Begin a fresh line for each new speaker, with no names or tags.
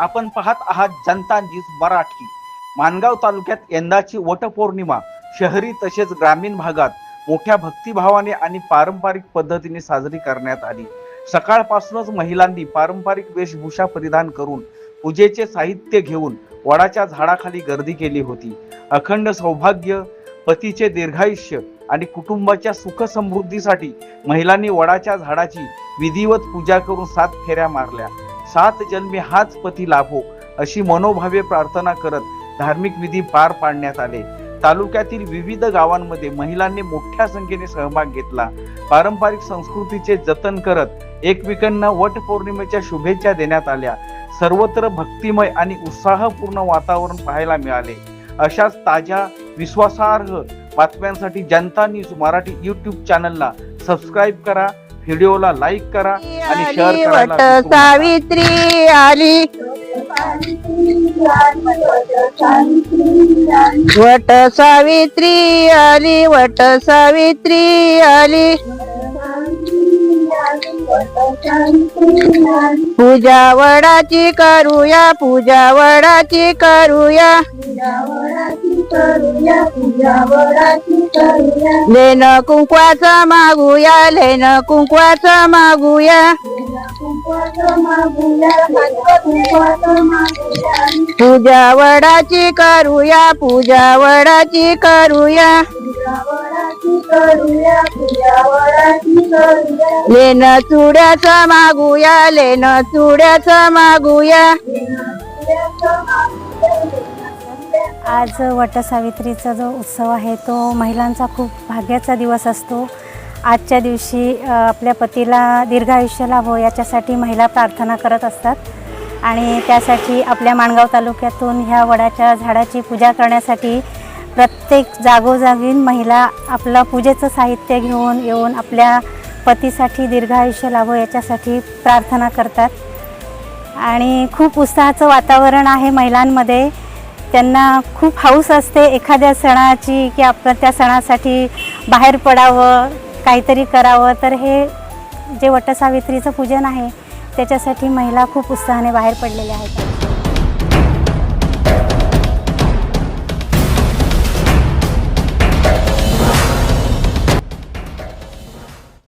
आपण पाहत आहात जनता न्यूज मराठी। माणगाव तालुक्यात यंदाची वटपौर्णिमा शहरी तसेच ग्रामीण भागात मोठ्या भक्तिभावाने आणि पारंपरिक पद्धतीने साजरी करण्यात आली। सकाळपासूनच महिलांनी पारंपरिक वेशभूषा परिधान करून पूजेचे साहित्य घेऊन वडाच्या झाडाखाली गर्दी केली होती। अखंड सौभाग्य, पतीचे दीर्घायुष्य आणि कुटुंबाच्या सुख समृद्धीसाठी महिलांनी वडाच्या झाडाची विधिवत पूजा करून 7 फेऱ्या मारल्या। 7 जन्मी हाच पती लाभो अशी मनोभावे प्रार्थना करत धार्मिक विधी पार पाडण्यात आले। तालुक्यातील विविध गावांमध्ये महिलांनी मोठ्या संख्येने सहभाग घेतला। पारंपरिक संस्कृतीचे जतन करत एकमेकांना वटपौर्णिमेच्या शुभेच्छा देण्यात आल्या। सर्वत्र भक्तिमय आणि उत्साहपूर्ण वातावरण पाहायला मिळाले। अशाच ताज्या विश्वासार्ह बातम्यांसाठी जनता न्यूज मराठी YouTube चॅनलला सबस्क्राइब करा, व्हिडिओला लाईक करा आणि शेअर करायला विसरू नका।
सावित्री आली, वट सावित्री आली, वट सावित्री आली, पूजा वडाची करूया, पूजा वडाची करूया, लेन कुंकवाचा मागूया, लेन कुंकवाचा मागूया, पूजा वडाची करूया, पूजा वडाची करूया, लेन चुड्याचा मागूया, लेन चुड्याचा मागूया।
आज वटसावित्रीचा जो उत्सव आहे तो महिलांचा खूप भाग्याचा दिवस असतो। आजच्या दिवशी आपल्या पतीला दीर्घायुष्य लाभो याच्यासाठी महिला प्रार्थना करत असतात आणि त्यासाठी आपल्या माणगाव तालुक्यातून ह्या वडाच्या झाडाची पूजा करण्यासाठी प्रत्येक जागोजागी महिला आपलं पूजेचं साहित्य घेऊन येऊन आपल्या पतीसाठी दीर्घायुष्य लाभो याच्यासाठी प्रार्थना करतात आणि खूप उत्साहाचं वातावरण आहे महिलांमध्ये। त्यांना खूप हौस असते एखाद्या सणाची की आपण त्या सणासाठी बाहेर पडावं, काहीतरी करावं। तर हे जे वटसावित्रीचं पूजन आहे त्याच्यासाठी महिला खूप उत्साहाने बाहेर पडलेल्या आहेत।